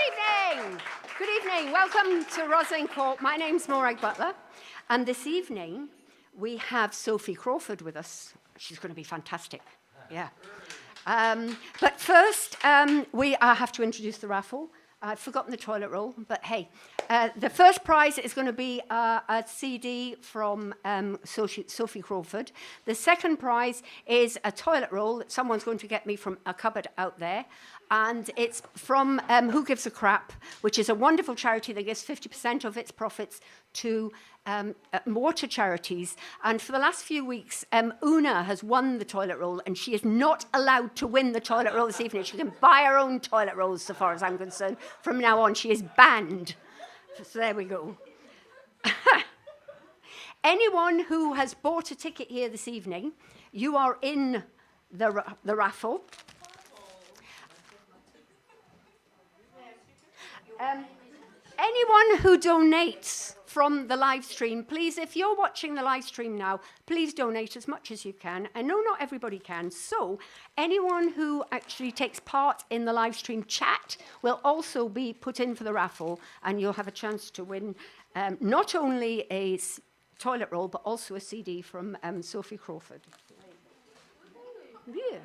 evening. Good evening. Welcome to Rosslyn Court. My name's Morag Butler, and this evening we have Sophie Crawford with us. She's going to be fantastic. Yeah. But first, I have to introduce the raffle. I've forgotten the toilet roll, but hey. The first prize is going to be a CD from Sophie Crawford. The second prize is a toilet roll that someone's going to get me from a cupboard out there. And it's from Who Gives a Crap, which is a wonderful charity that gives 50% of its profits to water charities. And for the last few weeks, Una has won the toilet roll, and she is not allowed to win the toilet roll this evening. She can buy her own toilet rolls, so far as I'm concerned. From now on, she is banned. So there we go. Anyone who has bought a ticket here this evening, you are in the raffle. Anyone who donates from the live stream, please, if you're watching the live stream now, please donate as much as you can. I know not everybody can, so anyone who actually takes part in the live stream chat will also be put in for the raffle, and you'll have a chance to win not only a toilet roll, but also a CD from Sophie Crawford. Yeah.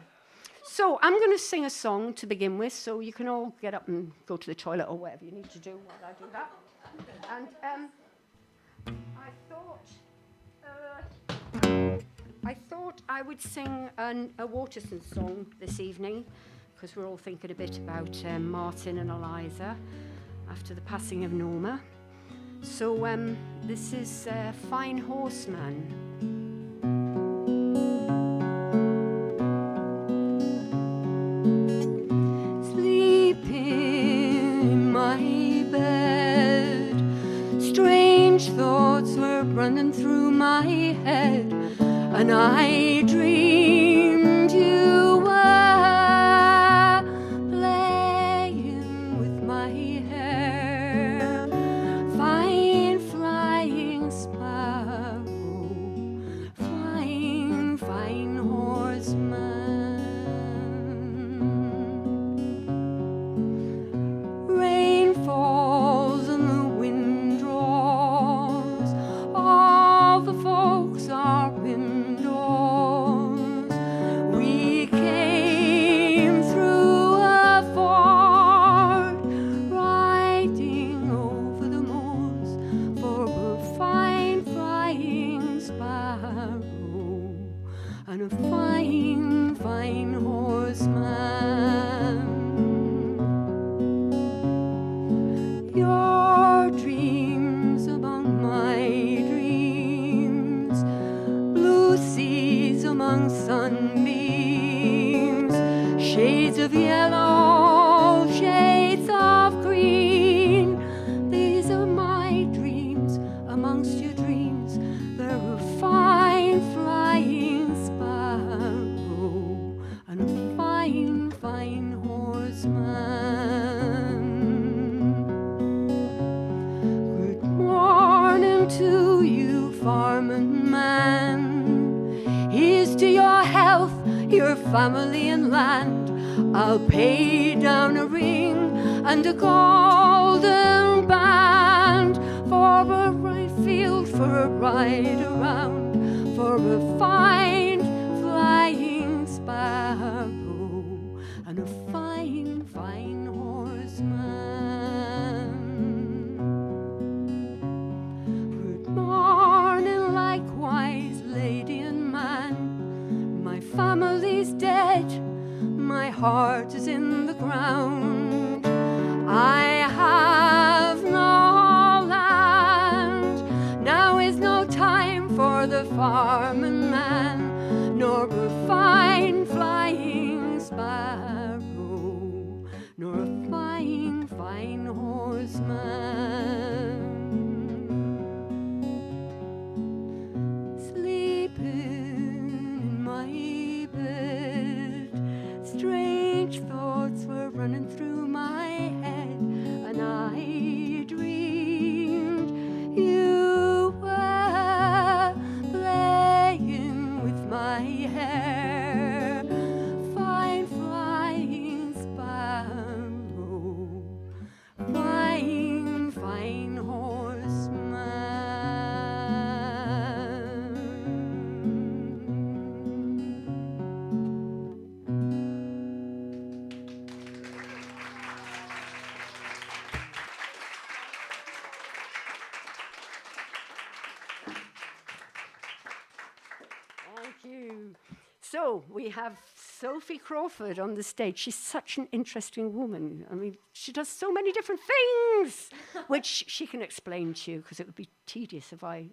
So I'm going to sing a song to begin with, so you can all get up and go to the toilet or whatever you need to do while I do that. And I thought I would sing a Waterston song this evening, because we're all thinking a bit about Martin and Eliza after the passing of Norma. So this is Fine Horseman. Thoughts were running through my head, and I dreamed you were playing with my hair. Fine flying sparrow, flying fine horseman. Rain falls and the wind draws, all the folks are indoors. We came through a ford, riding over the moors for a fine flying sparrow and a fine, fine horseman. Your dreams among my dreams, blue seas among sunbeams, shades of yellow, shades of green. These are my dreams amongst your dreams. They're a fine flying sparrow and a fine, fine horseman. Good morning to you, farming man. Here's to your health, your family and land. I'll pay down a ring and a golden band for a right field, for a ride around, for a fine flying sparrow and a fine, fine horseman. Good morning, likewise, lady and man. My family's dead, my heart is in the ground. I have no land. Now is no time for the farming man, nor a fine flying sparrow, nor a fine, fine horseman. Sleeping in my bed, strange thoughts were running through my head, and I dreamed you were playing with my hair. Fine flying sparrow, So we have Sophie Crawford on the stage. She's such an interesting woman. I mean, she does so many different things, which she can explain to you, because it would be tedious if I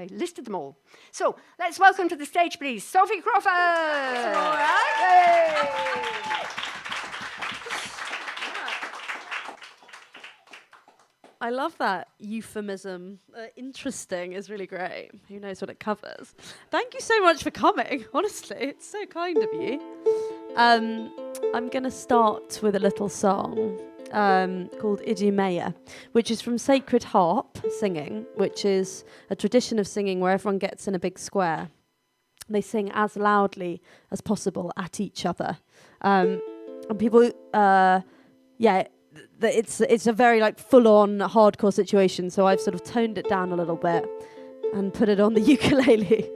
listed them all. So let's welcome to the stage, please, Sophie Crawford. That's all right. I love that euphemism. Interesting is really great. Who knows what it covers? Thank you so much for coming. Honestly, it's so kind of you. I'm going to start with a little song called Idumea, which is from Sacred Harp singing, which is a tradition of singing where everyone gets in a big square. They sing as loudly as possible at each other. And people, it's a very like full-on hardcore situation, so I've sort of toned it down a little bit and put it on the ukulele.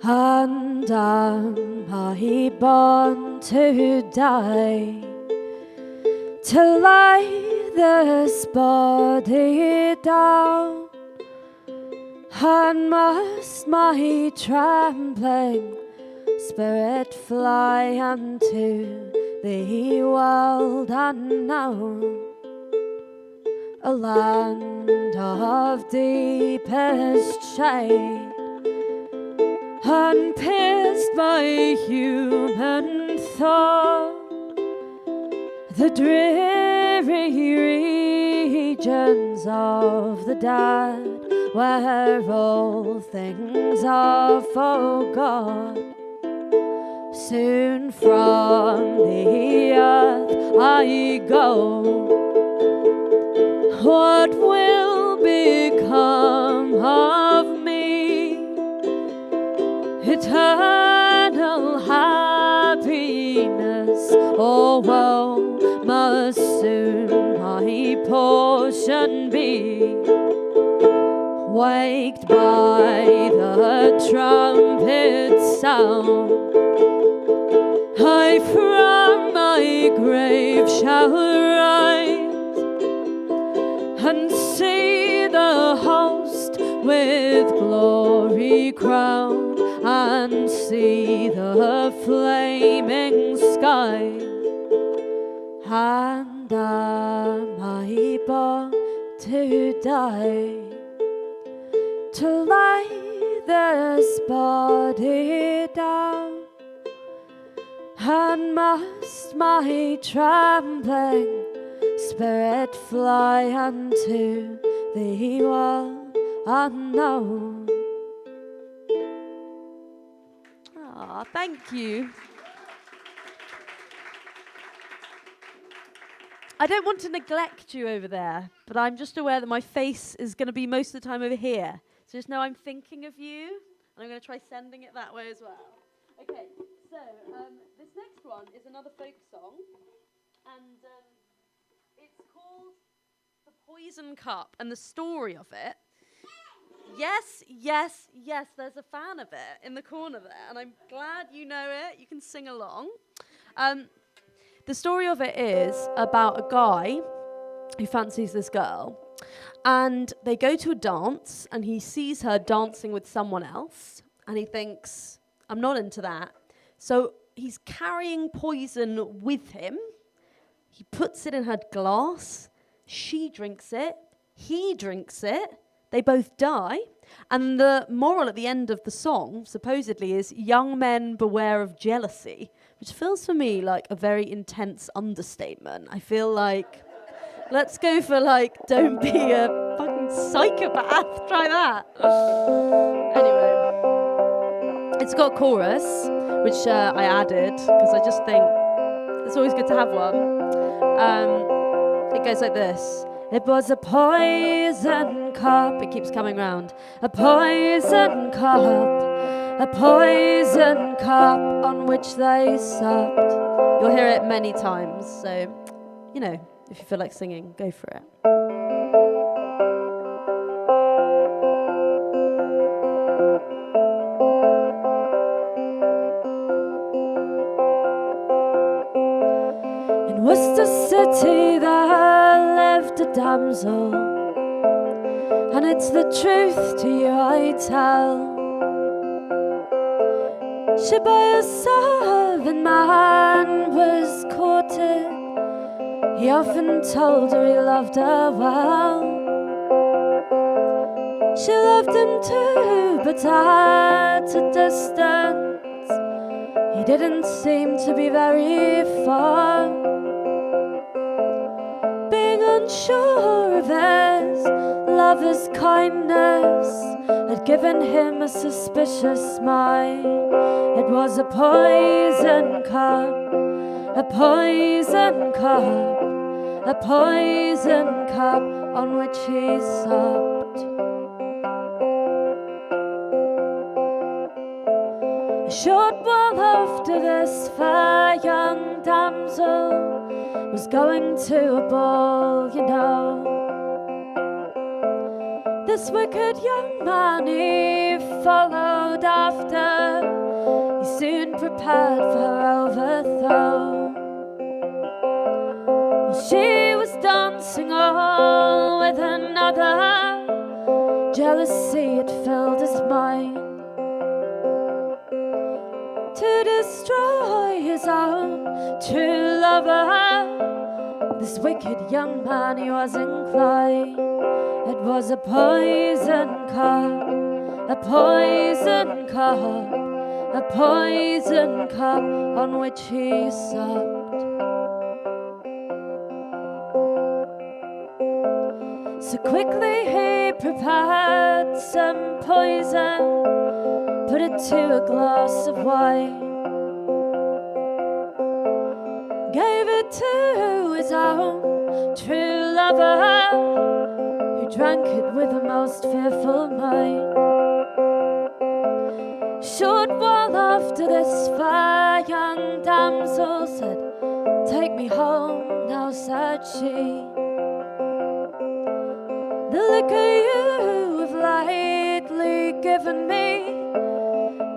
And am I born to die, to lay this body down, and must my trembling spirit fly unto the world unknown, a land of deepest shade, unpierced by human thought, the dreary regions of the dead, where all things are forgot. Soon from the earth I go. What will become of me? Eternal happiness or woe must soon my portion be. Waked by the trumpet sound, I from my grave shall rise and see the host with glory crowned, and see the flaming sky. And am I born to die, to lay this body down, and must my trembling spirit fly unto the world unknown? Ah, thank you. I don't want to neglect you over there, but I'm just aware that my face is going to be most of the time over here. So just know I'm thinking of you, and I'm going to try sending it that way as well. Okay, so this next one is another folk song, and it's called The Poison Cup, and the story of it. Yes, there's a fan of it in the corner there, and I'm glad you know it. You can sing along. The story of it is about a guy who fancies this girl, and they go to a dance, and he sees her dancing with someone else, and he thinks, I'm not into that. So he's carrying poison with him. He puts it in her glass. She drinks it. He drinks it. They both die. And the moral at the end of the song, supposedly, is young men beware of jealousy, which feels for me like a very intense understatement. I feel like, let's go for like, don't be a fucking psychopath. Try that. Anyway, it's got a chorus, which I added, because I just think it's always good to have one. It goes like this. It was a poison cup, it keeps coming round. A poison cup on which they supped. You'll hear it many times, so, you know, if you feel like singing, go for it. In Worcester City there lived a damsel, and it's the truth to you I tell. She by a serving man was courted. He often told her he loved her well. She loved him too, but at a distance. He didn't seem to be very far. Being unsure of his lover's kindness had given him a suspicious mind. It was a poison cup, a poison cup, a poison cup on which he supped. A short while after this, fair young damsel was going to a ball, you know. This wicked young man he followed after. He soon prepared for her overthrow. She was dancing all with another. Jealousy had filled his mind. To destroy his own true lover, this wicked young man he was inclined. It was a poison cup, a poison cup, a poison cup on which he supped. So quickly he prepared some poison, put it to a glass of wine, gave it to his own true lover, who drank it with a most fearful mind. Short while after this, fair young damsel said, "Take me home now," said she. "The liquor you have lately given me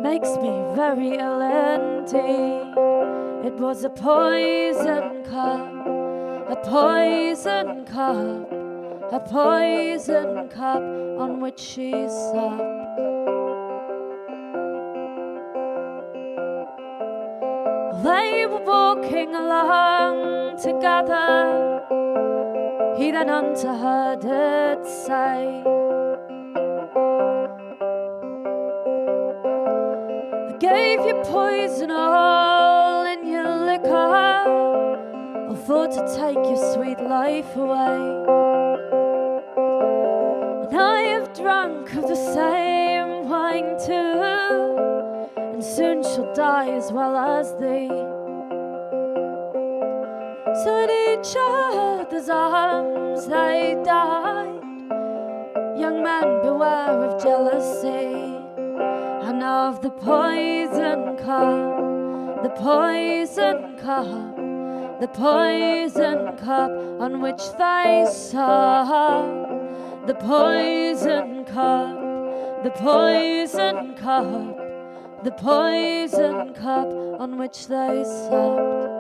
makes me very ill indeed. It was a poison cup, a poison cup, a poison cup on which she supped." They were walking along together. He then unto her did say, "I gave you poison all in your liquor, all thought to take your sweet life away. And I have drunk of the same wine too, and soon shall die as well as thee." So in each other's arms they died. Young man, beware of jealousy, and of the poison cup, the poison cup, the poison cup on which they supped. The poison cup, the poison cup, the poison cup on which they supped.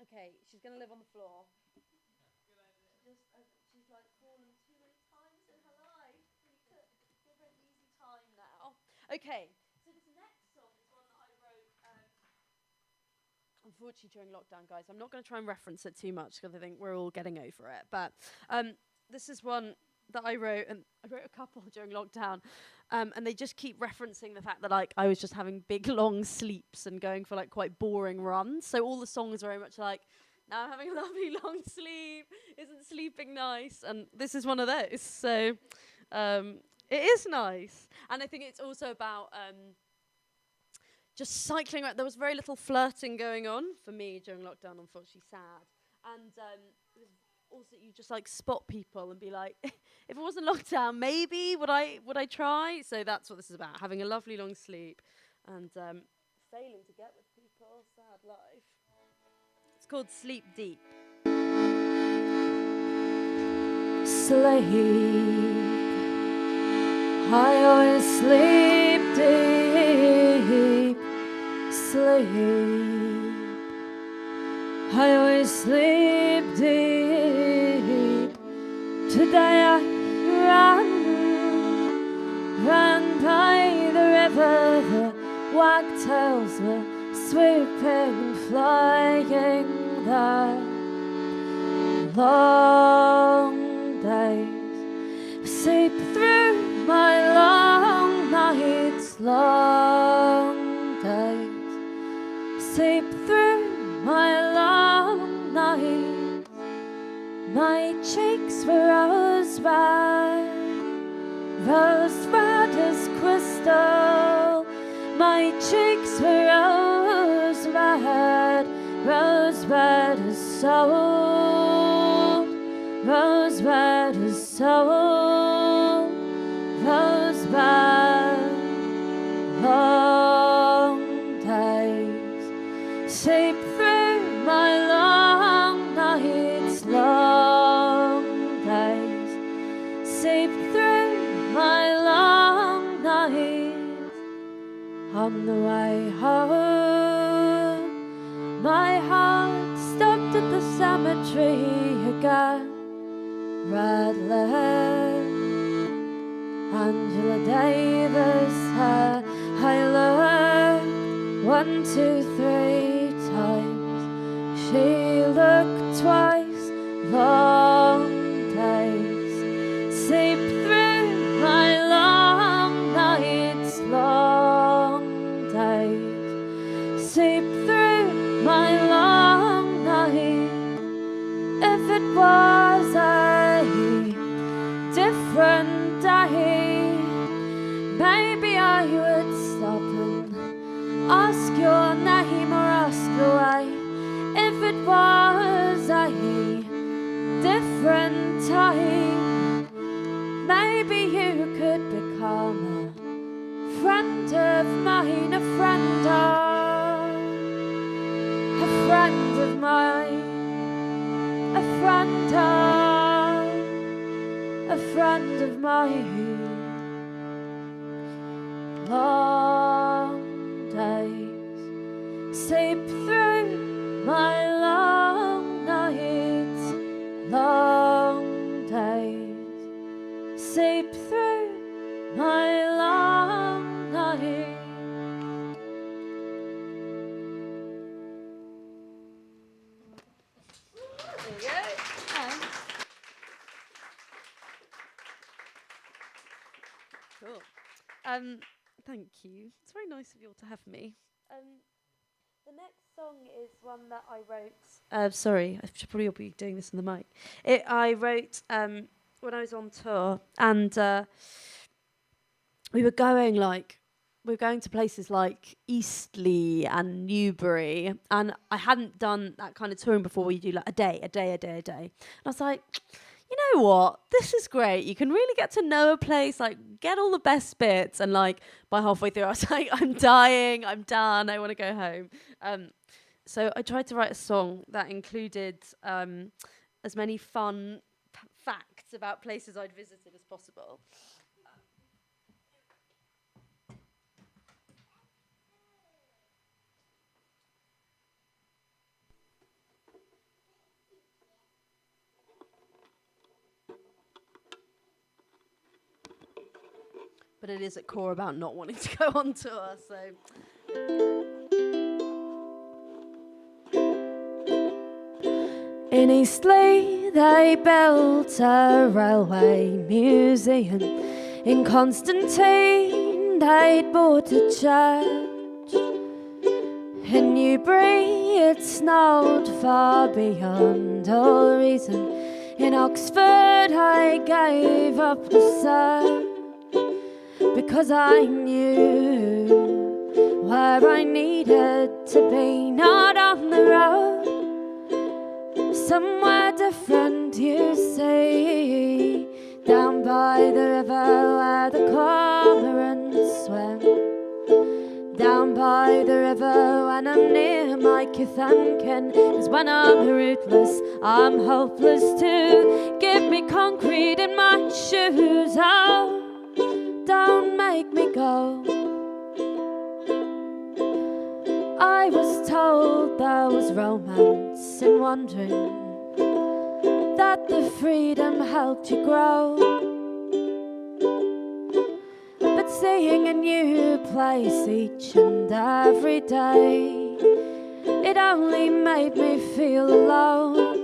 Okay, she's going to live on the floor. She's like fallen too many times in her life. We need to give her an easy time now. Okay, so this next song is one that I wrote, unfortunately during lockdown, guys. I'm not going to try and reference it too much because I think we're all getting over it. But this is one that I wrote, and I wrote a couple during lockdown, and they just keep referencing the fact that like I was just having big long sleeps and going for like quite boring runs. So all the songs are very much like, now I'm having a lovely long sleep, isn't sleeping nice? And this is one of those. So it is nice. And I think it's also about just cycling around. There was very little flirting going on for me during lockdown, unfortunately, sad. And also you just like spot people and be like, if it wasn't lockdown, maybe would I try? So that's what this is about, having a lovely long sleep and failing to get with people, sad life. It's called Sleep Deep. sleep. I always sleep deep, sleep. I always sleep deep. Today I ran by the river. The wagtails were swooping and flying. The long days sleep through my long nights, long days sleep through my long nights. My cheeks were rose red as crystal. My cheeks were rose red as salt, rose red as salt, rose red. Long days sleep through my long nights, long days sleep through my long nights. On the way home, my heart stopped at the cemetery again. Red lips, Angela Davis hair. I looked 1, 2, 3 times. She looked twice. Long days sleep through my long nights, long days sleep through my long nights. If it was a different day, maybe I would stop and ask your name or ask the way. If it was a different time, maybe you could become a friend of mine, a friend of mine, a friend of mine. Long days sleep through my long nights, long days sleep through my long nights. Cool. Thank you. It's very nice of you all to have me. The next song is one that I wrote. Sorry, I should probably be doing this in the mic. I wrote when I was on tour, and we were going to places like Eastleigh and Newbury, and I hadn't done that kind of touring before where you do like a day. And I was like, you know what? This is great. You can really get to know a place, like get all the best bits, and like by halfway through I was like, I'm dying, I'm done, I want to go home. So I tried to write a song that included as many fun facts about places I'd visited as possible. But it is at core about not wanting to go on tour, so... In Eastleigh, they built a railway museum. In Constantine, they'd bought a church. In Newbury, it snowed far beyond all reason. In Oxford, I gave up the search, because I knew where I needed to be, not on the road, somewhere different, you see, down by the river where the cormorants swim. Down by the river when I'm near my kith and kin. 'Cause when I'm rootless, I'm hopeless too. Give me concrete in my shoes. Oh, don't make me go. I was told there was romance in wondering, that the freedom helped you grow. But seeing a new place each and every day, it only made me feel alone.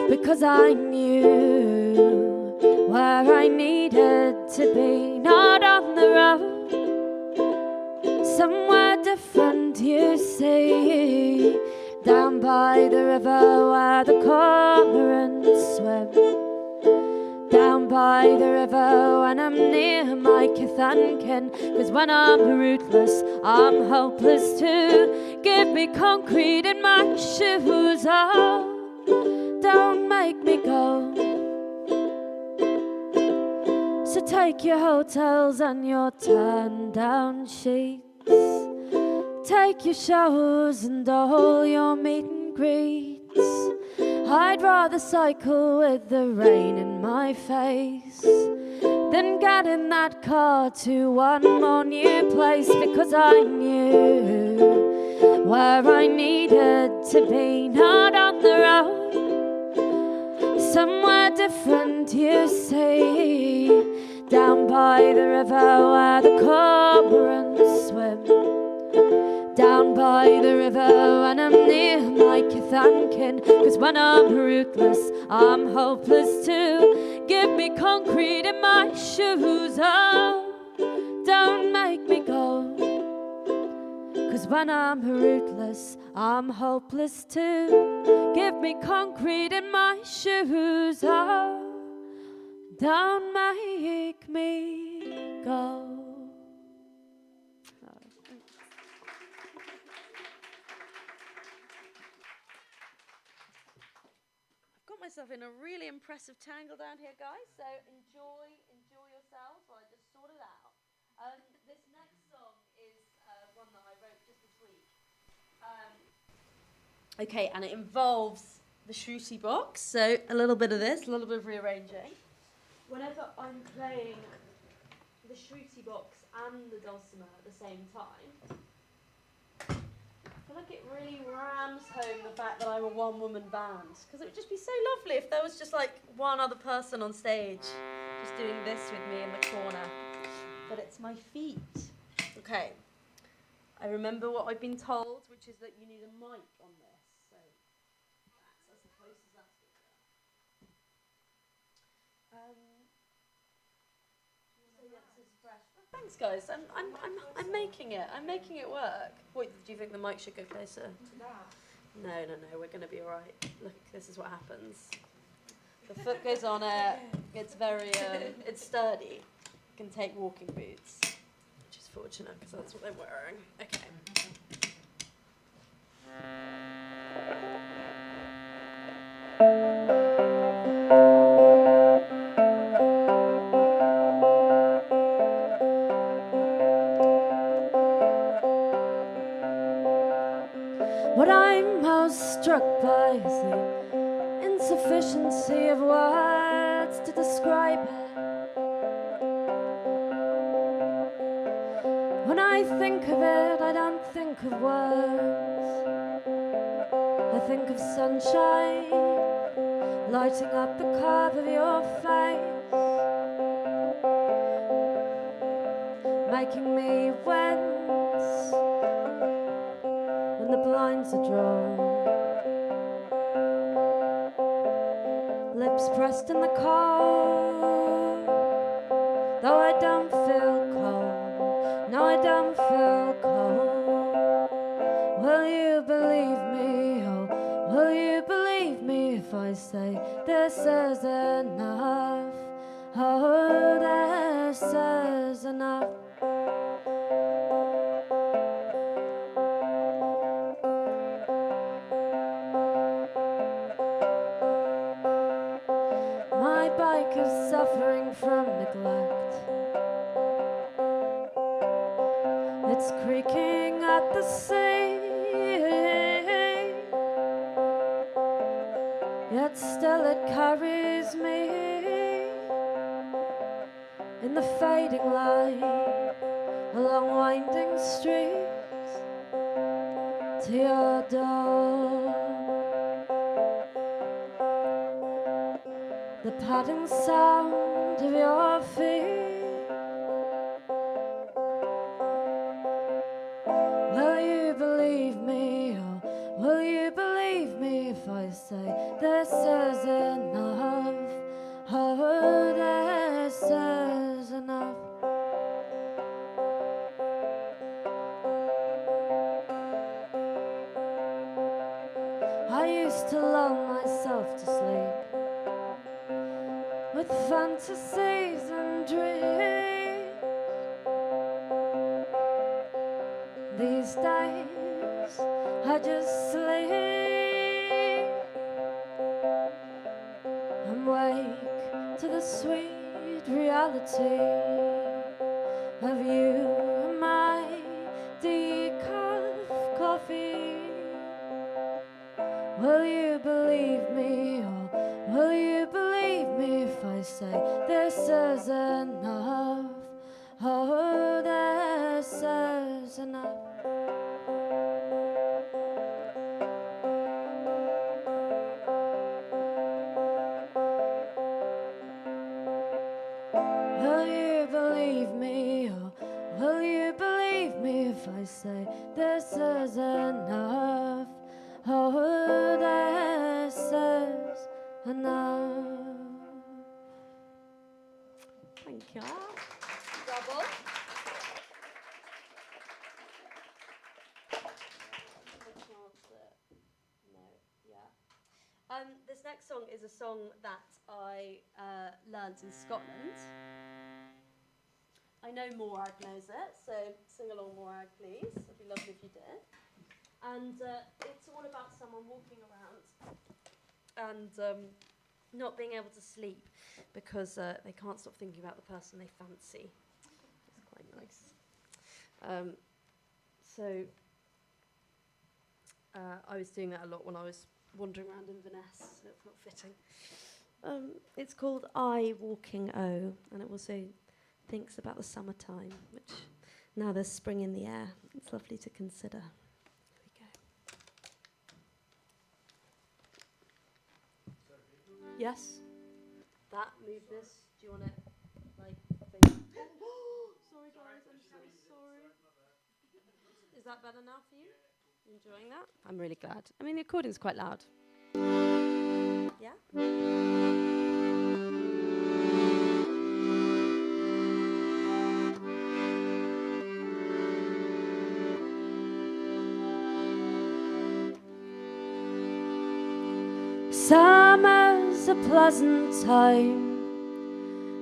Because I knew where I needed to be, not on the road, somewhere different, you see. Down by the river where the cormorants swim. Down by the river when I'm near my kith and kin. 'Cause when I'm rootless, I'm hopeless too. Give me concrete in my shoes. Oh, don't make me go. So take your hotels and your turn-down sheets. Take your shows and all your meet and greets. I'd rather cycle with the rain in my face than get in that car to one more new place. Because I knew where I needed to be, not on the road, somewhere different, you see. Down by the river where the cormorants swim. Down by the river when I'm near my kith and kin. 'Cause when I'm rootless, I'm hopeless too. Give me concrete in my shoes. Oh, don't make me go. 'Cause when I'm rootless, I'm hopeless too. Give me concrete in my shoes. Oh, don't make me go. Myself in a really impressive tangle down here, guys, so enjoy yourselves while I just sort it out. This next song is one that I wrote just this week. Okay, and it involves the shruti box, so a little bit of this, a little bit of rearranging. Whenever I'm playing the shruti box and the dulcimer at the same time, I feel like it really rams home the fact that I'm a one-woman band, because it would just be so lovely if there was just like one other person on stage just doing this with me in the corner. But it's my feet. Okay. I remember what I've been told, which is that you need a mic on this. So that's as close as that's going to go. So yeah, this is fresh. Thanks, guys. I'm making it. I'm making it work. Wait, do you think the mic should go closer? To that? No. We're going to be all right. Look, this is what happens. The foot goes on it. It's very, it's sturdy. You can take walking boots, which is fortunate because that's what they're wearing. Okay. What I'm most struck by is the insufficiency of words to describe it. When I think of it, I don't think of words. I think of sunshine lighting up the curve of your face, making me wince when the blinds are drawn, lips pressed in the cold, though I don't feel cold, no I don't feel cold. Will you believe me, oh, will you believe me if I say this is enough, oh this is enough. My bike is suffering from neglect. boats creaking at the sea, yet still it carries me in the fading light along winding streets to your door. The padding sound of your feet. Will you believe me, or will you believe me if I say this is enough? Oh, this is enough. I used to lull myself to sleep with fantasies and dreams. These days I just sleep and wake to the sweet reality of you and my decaf coffee. Will you believe me, or will you believe me if I say this is enough? Oh, this is enough. Will you believe me, or will you believe me if I say this is enough? Oh, this is enough. Thank you. Double. This next song is a song that I learnt in Scotland. I know Morag knows it, so sing along, Morag, please. It'd be lovely if you did. And it's all about someone walking around and not being able to sleep because they can't stop thinking about the person they fancy. It's quite nice. I was doing that a lot when I was wandering around Inverness, so it felt fitting. It's called I Walking O, and it also thinks about the summertime, which now there's spring in the air. It's lovely to consider. Yes? That, move this. Do you want it, like, thing? Sorry guys, I'm so sorry. Is that better now for you? You enjoying that? I'm really glad. I mean, the recording's quite loud. Yeah? Summer's a pleasant time,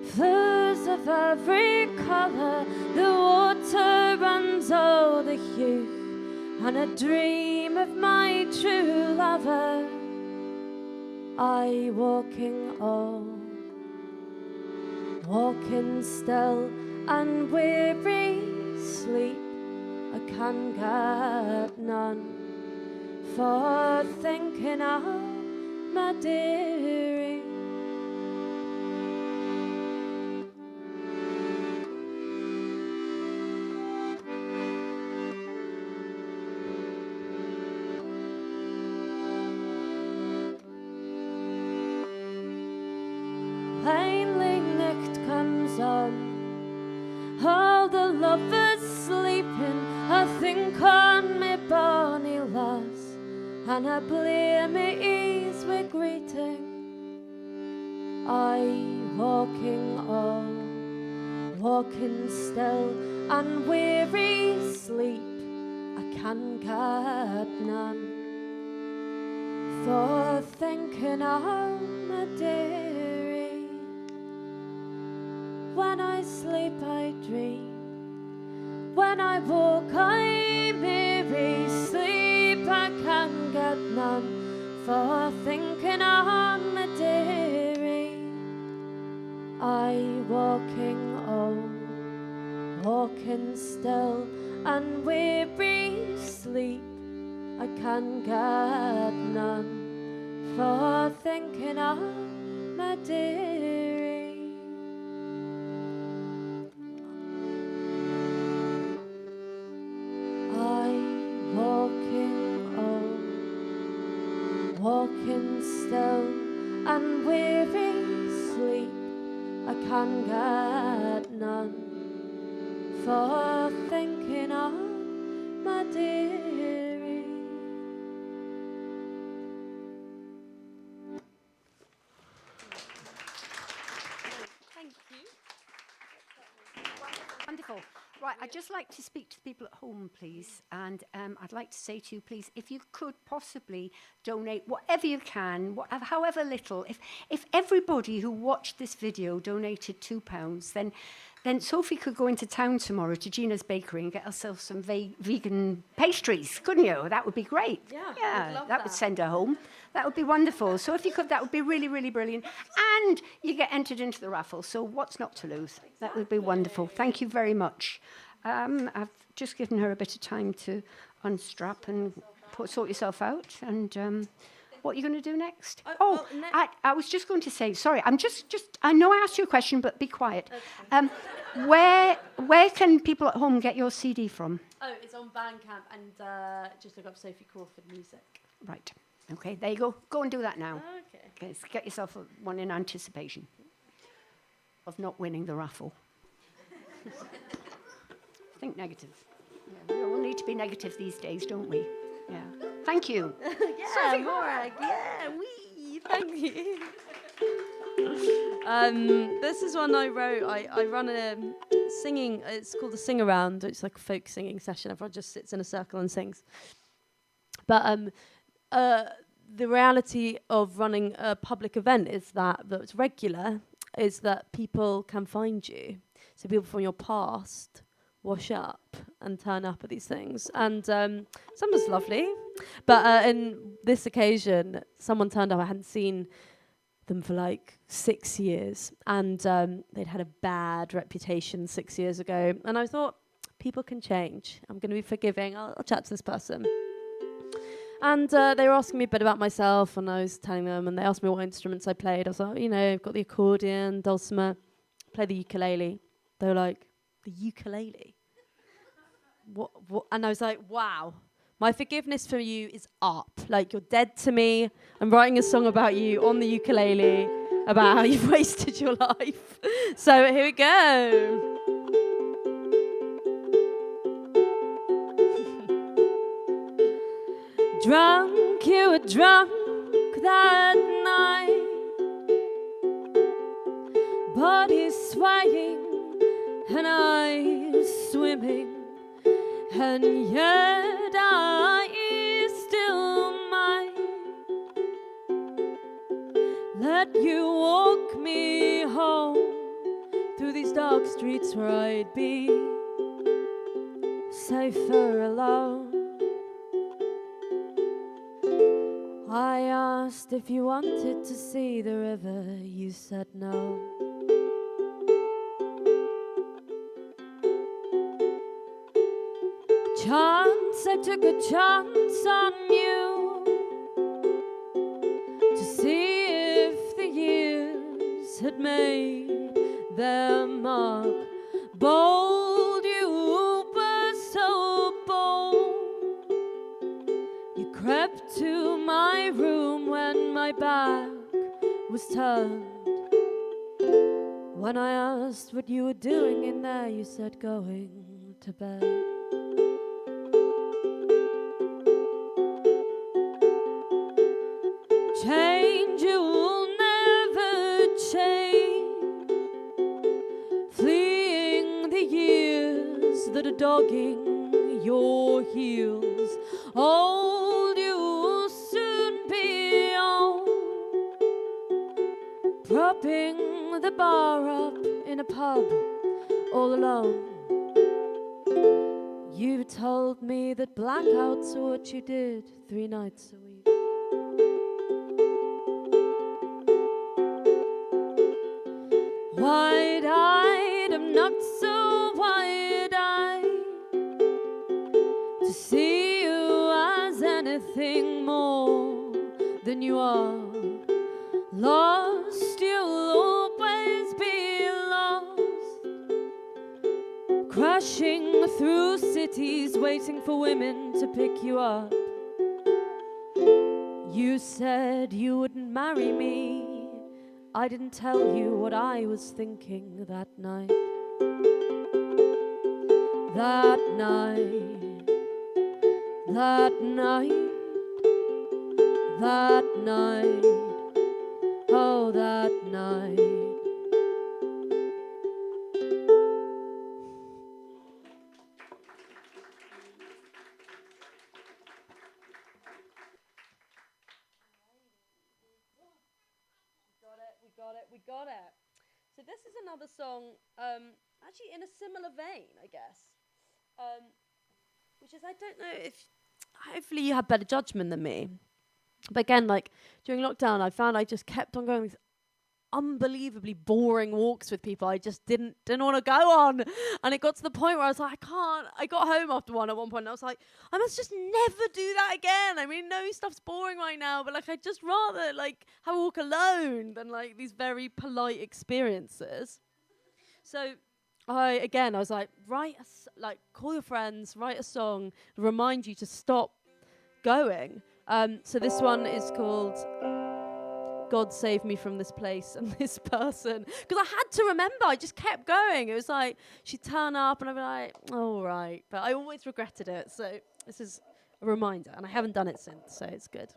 flowers of every colour, the water runs all the hue, and a dream of my true lover. I walking on, walking still and weary, sleep I can get none, for thinking of my dearie. Plainly night comes on, all the lovers sleeping. I think on me bonny lass, and I blame me ease with greeting. I walking on, walking still and weary, sleep I can get none, for thinking of my dearie. When I sleep I dream, when I walk I merry, sleep I can get none, for thinking on my dearie. I walking on, walking still and weary sleep I can get none, for thinking of my dearie. I'm walking still, and weary sleep I can get none, for thinking of my dearie. Thank you. Wonderful. Right, I'd just like to speak to the people at home, please. And I'd like to say to you, please, if you could possibly donate whatever you can, however little. If everybody who watched this video donated £2, then Sophie could go into town tomorrow to Gina's Bakery and get herself some vegan pastries, couldn't you? That would be great. Yeah, I'd love that would that. send her home. That would be wonderful. So if you could, that would be really, really brilliant. And you get entered into the raffle, so what's not to lose? Exactly. That would be wonderful. Thank you very much. I've just given her a bit of time to unstrap and sort yourself out. And what are you going to do next? I was just going to say, sorry, I know I asked you a question, but be quiet. Where can people at home get your CD from? Oh, it's on Bandcamp, and just look up Sophie Crawford music. Right. Okay, there you go. Go and do that now. Okay. Get yourself one in anticipation of not winning the raffle. Think negative. Yeah, we all need to be negative these days, don't we? Yeah. Thank you. Yeah, Morag. Yeah, wee. Thank you. This is one I wrote. I run a singing. It's called a sing around. It's like a folk singing session. Everyone just sits in a circle and sings. But the reality of running a public event is that's regular, is that people can find you. So people from your past wash up and turn up at these things. And some was lovely. But in this occasion, someone turned up. I hadn't seen them for like 6 years. And they'd had a bad reputation 6 years ago. And I thought, people can change. I'm going to be forgiving. I'll chat to this person. And they were asking me a bit about myself, and I was telling them, and they asked me what instruments I played. I was like, I've got the accordion, dulcimer, play the ukulele. They were like, the ukulele? What? And I was like, wow, my forgiveness for you is up. Like, you're dead to me. I'm writing a song about you on the ukulele, about how you've wasted your life. So here we go. Drunk, you were drunk that night, body swaying and I swimming, and yet I still might let you walk me home through these dark streets where I'd be safer alone. I asked if you wanted to see the river, you said no. Chance, I took a chance on you to see if the years had made their mark. Bold, you were so bold. You crept to my room when my back was turned. When I asked what you were doing in there, you said going to bed. Change, you will never change. Fleeing the years that are dogging your heels. Old, you will soon be old. Propping the bar up in a pub all alone. You told me that blackouts are what you did 3 nights a week. Wide-eyed, I'm not so wide-eyed. nothing more than you are. Lost, you'll always be lost. Crashing through cities, waiting for women to pick you up. You said you wouldn't marry me. I didn't tell you what I was thinking that night. That night, that night, that night, oh, that night. We got it. So this is another song, actually in a similar vein, I guess. Which is, I don't know if, hopefully you have better judgment than me. But again, like, during lockdown, I found I just kept on going these unbelievably boring walks with people I just didn't want to go on. And it got to the point where I was like, I can't. I got home after one at one point and I was like, I must just never do that again. I mean, no, stuff's boring right now, but like, I'd just rather like have a walk alone than like these very polite experiences. So I was like, call your friends, write a song, remind you to stop going. So this one is called God Save Me From This Place and This Person. Because I had to remember, I just kept going. It was like, she'd turn up and I'd be like, all right. But I always regretted it. So this is a reminder. And I haven't done it since, so it's good.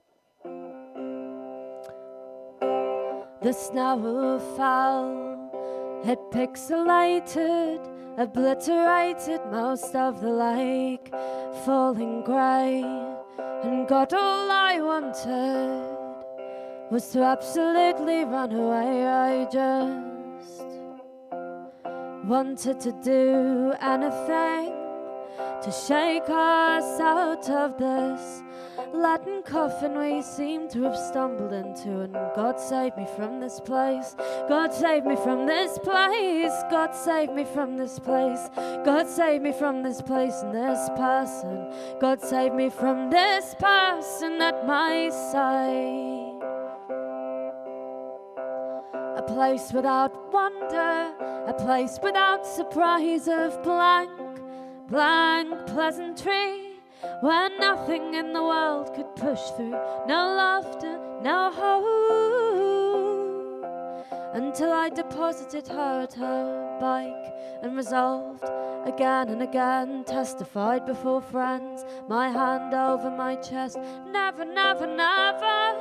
The snow fell, it pixelated, obliterated most of the lake, falling grey. And God, all I wanted was to absolutely run away. I just wanted to do anything to shake us out of this Latin coffin we seem to have stumbled into. And God save me from this place. God save me from this place. God save me from this place. God save me from this place and this person. God save me from this person at my side. A place without wonder, a place without surprise of blank pleasantry, where nothing in the world could push through, no laughter, no hope, until I deposited her at her bike and resolved again and again, testified before friends, my hand over my chest, never, never, never,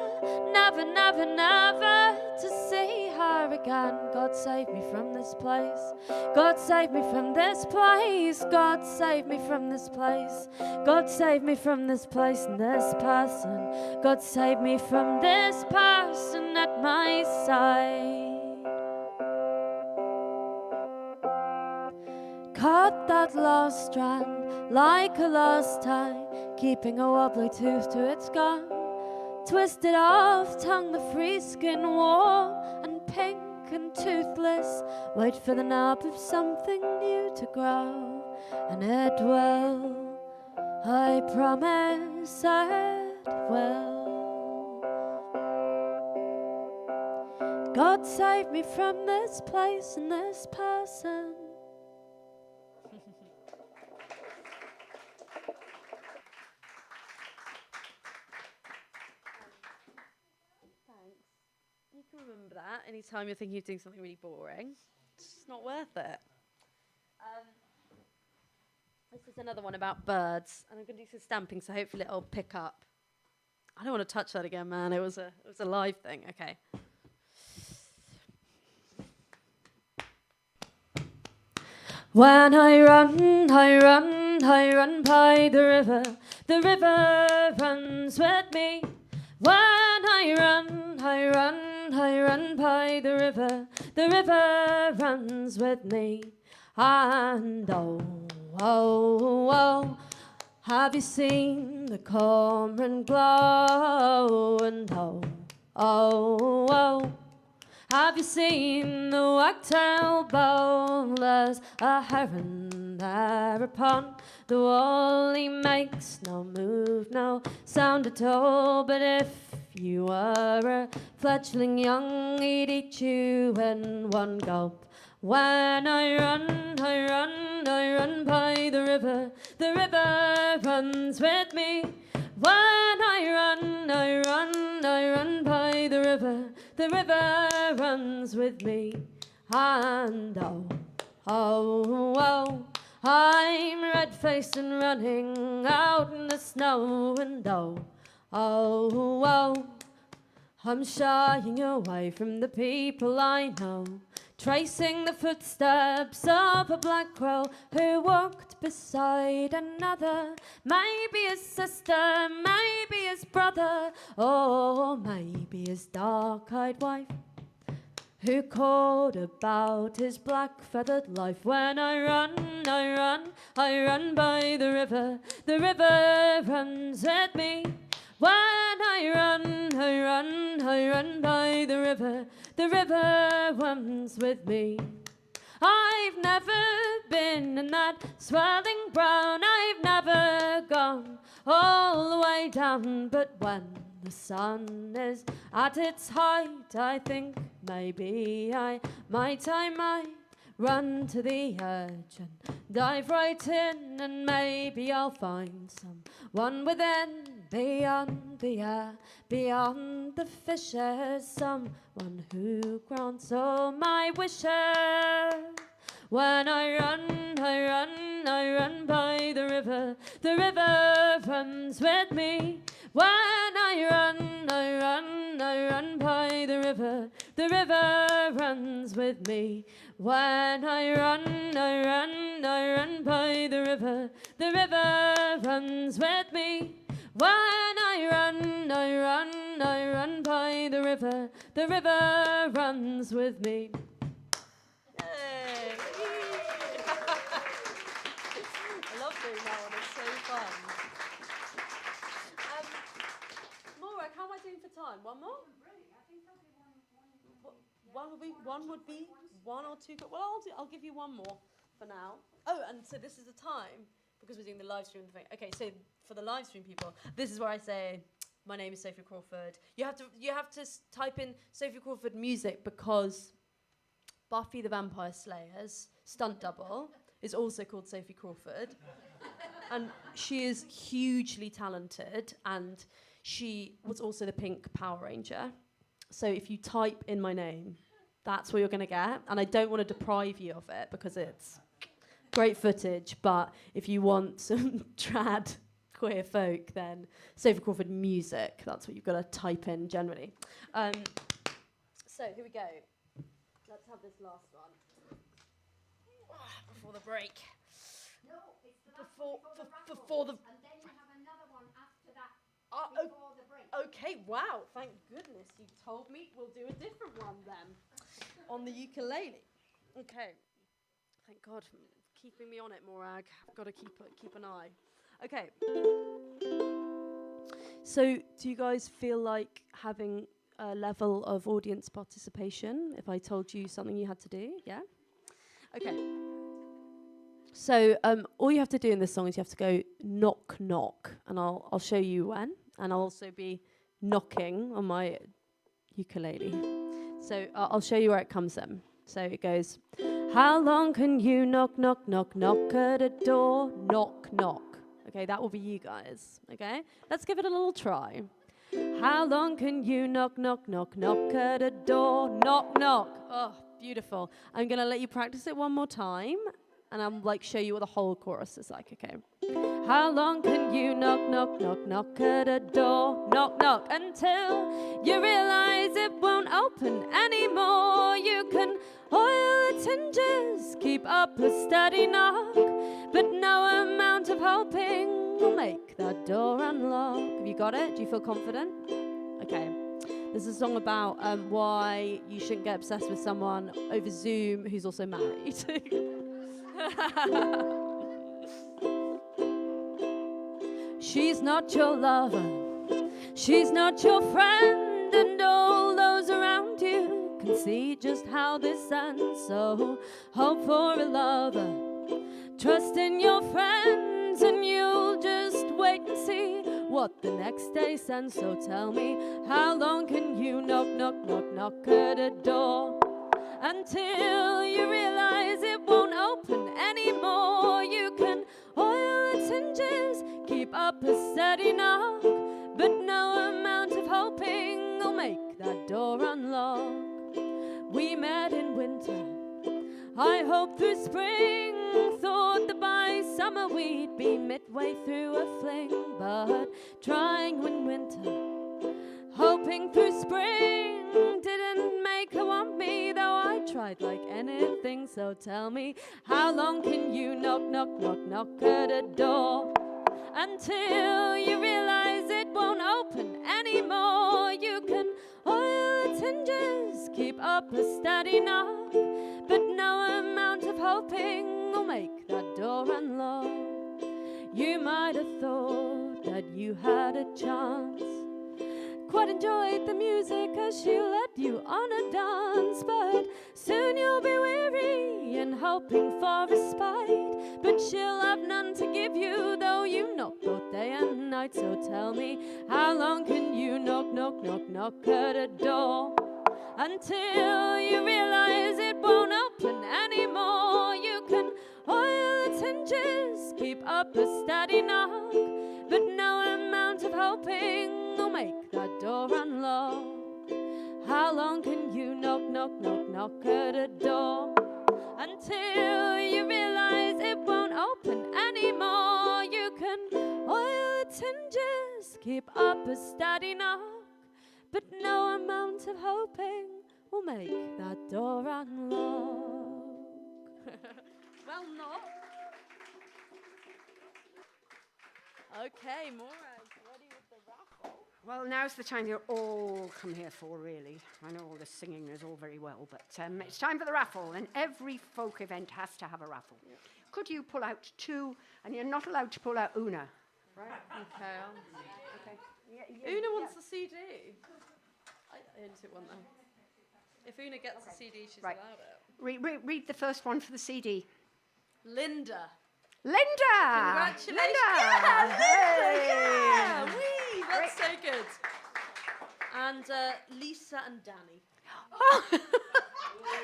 never, never, never to see her again. God save me from this place. God save me from this place. God save me from this place. God save me from this place and this person. God save me from this person at my side. Cut that last strand like a last tie, keeping a wobbly tooth to its gum. Twist it off, tongue the free skin warm and pink and toothless. Wait for the nub of something new to grow, and it will, I promise it will. God save me from this place and this person. You can remember that anytime you're thinking of doing something really boring. It's just not worth it. This is another one about birds, and I'm going to do some stamping, so hopefully it'll pick up. I don't want to touch that again, man. It was a live thing. Okay. When I run by the river runs with me. When I run by the river runs with me. And oh, have you seen the cormorant glow? And oh, Have you seen the wagtail bowlers, a heron there upon the wall? He makes no move, no sound at all, but if you were a fledgling young, he'd eat you in one gulp. When I run, I run, I run by the river runs with me. When I run, I run, I run by the river runs with me. And oh, oh, oh, I'm red-faced and running out in the snow. And oh, oh, oh, I'm shying away from the people I know, tracing the footsteps of a black crow who walked beside another, maybe his sister, maybe his brother, or maybe his dark-eyed wife, who called about his black feathered life. When I run, I run, I run by the river runs with me. When I run, I run, I run by the river runs with me. I've never been in that swirling brown, I've never gone all the way down, but when the sun is at its height, I think maybe I might run to the edge and dive right in, and maybe I'll find someone within, beyond the air, beyond the fishes, someone who grants all my wishes. When I run, I run, I run by the river runs with me. When I run, I run, I run by the river runs with me. When I run, I run, I run by the river runs with me. When I run, I run, I run by the river runs with me. Yay! I love doing that one, it's so fun. Morag, how am I doing for time? One more? One would be one or two. Well, I'll give you one more for now. Oh, and so this is the time, because we're doing the live stream thing. Okay, so for the live stream people, this is where I say, my name is Sophie Crawford. You have to type in Sophie Crawford music, because Buffy the Vampire Slayer's stunt double is also called Sophie Crawford. And she is hugely talented, and she was also the pink Power Ranger. So if you type in my name, that's what you're going to get. And I don't want to deprive you of it, because it's great footage. But if you want some trad queer folk, then Sophie Crawford music, that's what you've got to type in generally. So here we go. Let's have this last one. Before the break. No, it's the last before the... And then you have another one after that, before the break. Okay, wow, thank goodness you told me. We'll do a different one then, on the ukulele. Okay, thank God for keeping me on it, Morag. I've got to keep an eye. Okay. So, do you guys feel like having a level of audience participation if I told you something you had to do? Yeah? Okay. So, all you have to do in this song is you have to go knock, knock, and I'll show you when, and I'll also be knocking on my ukulele. So, I'll show you where it comes in. So, it goes, how long can you knock, knock, knock, knock at a door, knock, knock? Okay, that will be you guys, okay? Let's give it a little try. How long can you knock, knock, knock, knock at a door, knock, knock? Oh, beautiful. I'm going to let you practice it one more time, and I'll show you what the whole chorus is like, okay? How long can you knock, knock, knock, knock at a door, knock, knock, until you realize it won't open anymore? You can oil its hinges, keep up a steady knock, but no amount of hoping will make that door unlock. Have you got it? Do you feel confident? Okay. This is a song about why you shouldn't get obsessed with someone over Zoom who's also married. She's not your lover, she's not your friend, and all those around you can and see just how this ends. So hope for a lover, trust in your friends, and you'll just wait and see what the next day sends. So tell me, how long can you knock, knock, knock, knock at a door until you realize it won't open anymore? You can oil its hinges, keep up a steady knock, but no amount of hoping will make that door unlock. We met in winter, I hoped through spring, thought that by summer we'd be midway through a fling, but trying in winter, hoping through spring, didn't make her want me, though I tried like anything. So tell me, how long can you knock, knock, knock, knock at a door until you realize it won't open anymore? You can oil its hinges, keep up a steady knock, but no amount of hoping will make that door unlock. You might have thought that you had a chance, quite enjoyed the music as she led you on a dance, but soon you'll be weary and hoping for respite, but she'll have none to give you, though you knock both day and night. So tell me, how long can you knock, knock, knock, knock at a door until you realize it won't open anymore? You can oil its hinges, keep up a steady knock, but no amount of hoping will make that door unlock. How long can you knock, knock, knock, knock at a door until you realize it won't open anymore? You can oil its hinges, keep up a steady knock, but no amount of hoping will make that door unlock. Well, not. Okay, Maura, ready with the raffle? Well, now's the time you all come here for, really. I know all the singing is all very well, but it's time for the raffle, and every folk event has to have a raffle. Yeah. Could you pull out two, and you're not allowed to pull out Una, right? Okay. Okay. Una wants the CD. I took one though. If Una gets the CD, she's allowed it. Read the first one for the CD. Linda. Congratulations. Linda! Yeah, Linda! Yeah! Whee! That's so good. And Lisa and Danny. Oh,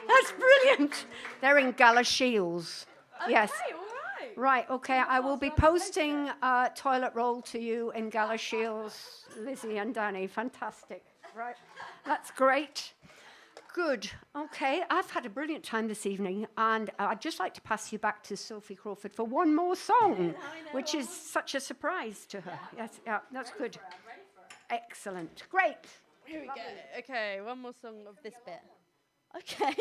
that's brilliant. They're in Galashiels. Okay, Yes. all right. Right, okay. I will be posting a toilet roll to you in Galashiels, Lizzie and Danny. Fantastic. Right. That's great. Good. Okay, I've had a brilliant time this evening, and I'd just like to pass you back to Sophie Crawford for one more song, which is such a surprise to her. Yes, yeah, that's good. Excellent. Great. Here we go. Okay, one more song of this bit. Okay.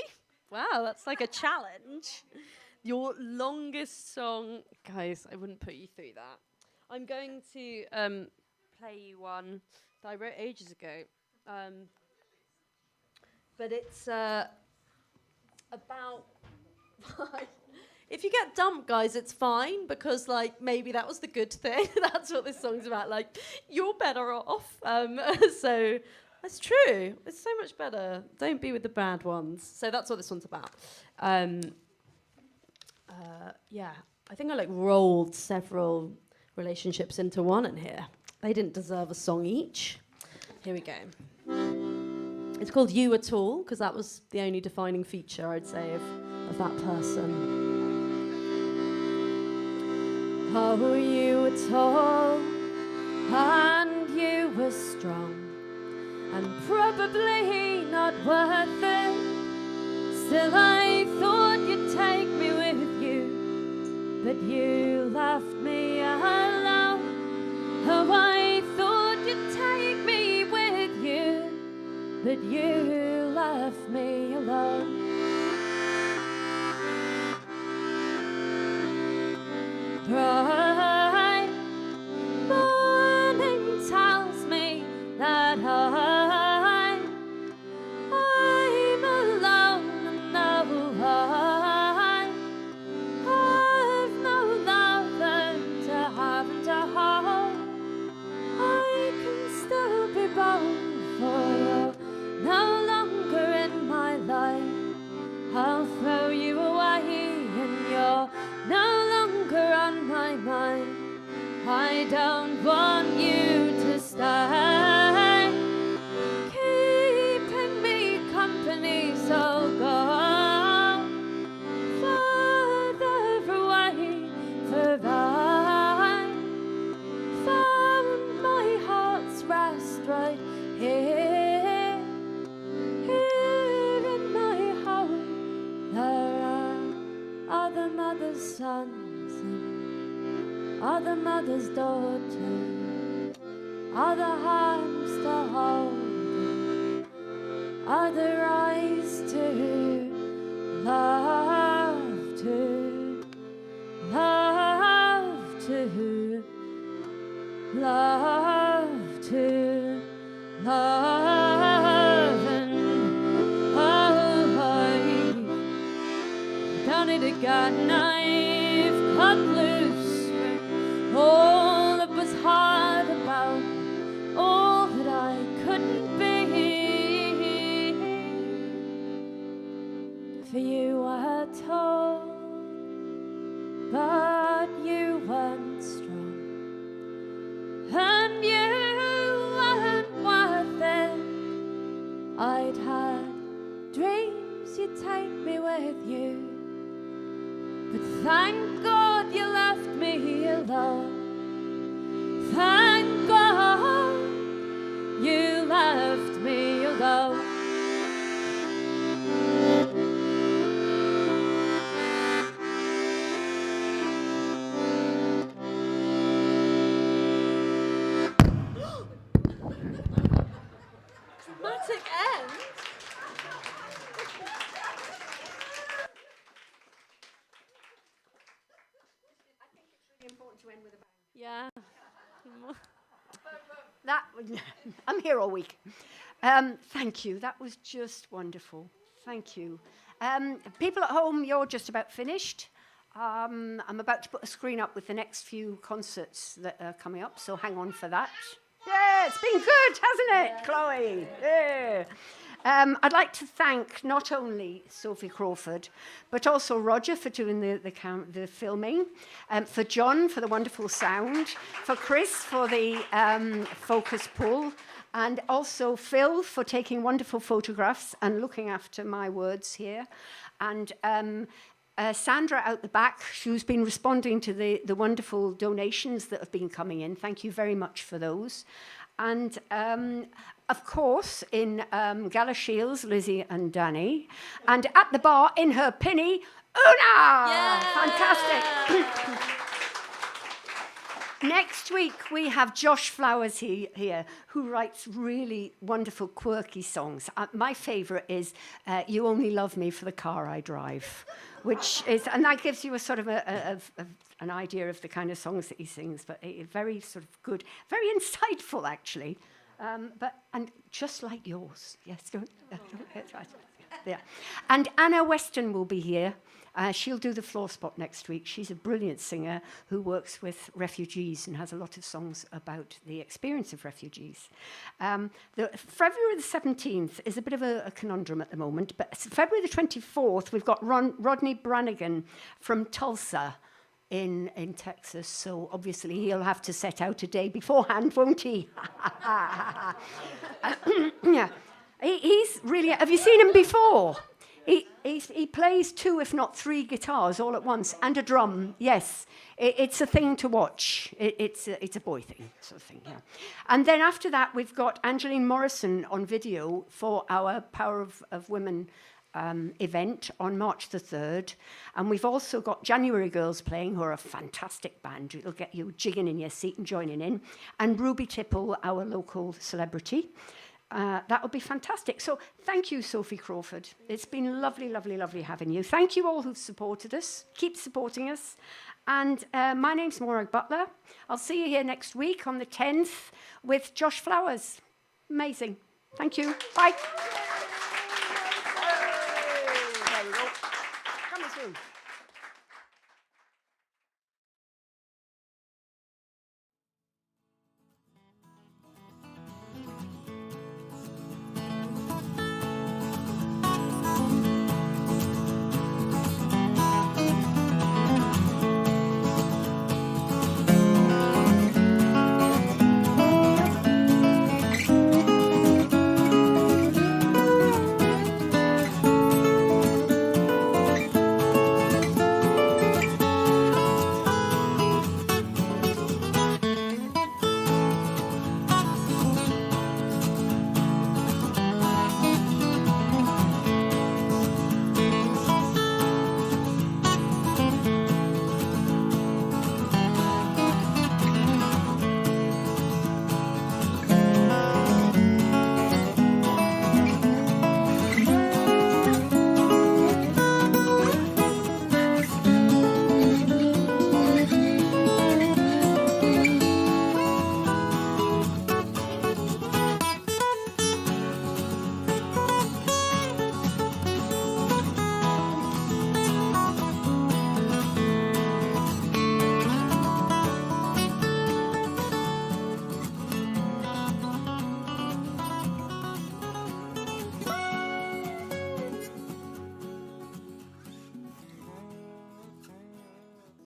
Wow, that's like a challenge. Your longest song. Guys, I wouldn't put you through that. I'm going to play you one that I wrote ages ago. But it's about... If you get dumped, guys, it's fine, because, like, maybe that was the good thing. That's what this song's about. Like, you're better off. So that's true. It's so much better. Don't be with the bad ones. So that's what this one's about. Yeah, I think I, like, rolled several relationships into one in here. They didn't deserve a song each. Here we go. It's called You At All, because that was the only defining feature, I'd say, of that person. Oh, you were tall, and you were strong, and probably not worth it. Still, I thought you'd take me with you, but you left me alone. Oh, I thought you'd take me with you, but you left me alone. Bright morning tells me that I'm alone and no one. I've no lover to have and to hold. I can still be bold, for you're no longer in my life. I don't want you to stay, keeping me company, so go further away, for I found my heart's rest right here, here in my home. There are other mothers' sons and other mothers' daughters, other hands to hold, other eyes to love, to love, to love, to love, and I've done it again. I've cut loose from all that was hard about, all that I couldn't be. For you were told, but you weren't strong, and you weren't worth it. I'd had dreams you'd take me with you, but thank God you left me alone. Thank God you left me alone. Dramatic end. Important to end with a bang. Yeah. That I'm here all week. Thank you. That was just wonderful. Thank you. People at home, you're just about finished. I'm about to put a screen up with the next few concerts that are coming up, so hang on for that. Yeah, it's been good, hasn't it, Chloe? Yeah. I'd like to thank not only Sophie Crawford, but also Roger for doing the filming, for John for the wonderful sound, for Chris for the focus pull, and also Phil for taking wonderful photographs and looking after my words here, and Sandra out the back, who's been responding to the wonderful donations that have been coming in. Thank you very much for those. And of course, in Gala Shields, Lizzie and Danny. And at the bar, in her pinny, Una! Yeah! Fantastic. Next week, we have Josh Flowers here, who writes really wonderful, quirky songs. My favourite is You Only Love Me for the Car I Drive, which is, and that gives you a sort of an idea of the kind of songs that he sings, but very sort of good, very insightful, actually. And just like yours. Yes, that's right. Yeah. And Anna Weston will be here. She'll do the floor spot next week. She's a brilliant singer who works with refugees and has a lot of songs about the experience of refugees. February the 17th is a bit of a conundrum at the moment, but February the 24th, we've got Rodney Brannigan from Tulsa in Texas, so obviously he'll have to set out a day beforehand, won't he? Yeah. He's really... Have you seen him before? He plays 2, if not 3 guitars all at once, and a drum. Yes, it's a thing to watch. It's a boy thing, sort of thing, yeah. And then after that, we've got Angeline Morrison on video for our Power of Women event on March the 3rd. And we've also got January Girls playing, who are a fantastic band. It'll get you jigging in your seat and joining in. And Ruby Tipple, our local celebrity. That would be fantastic. So thank you, Sophie Crawford. It's been lovely, lovely, lovely having you. Thank you all who've supported us. Keep supporting us. And my name's Morag Butler. I'll see you here next week on the 10th with Josh Flowers. Amazing. Thank you. Bye.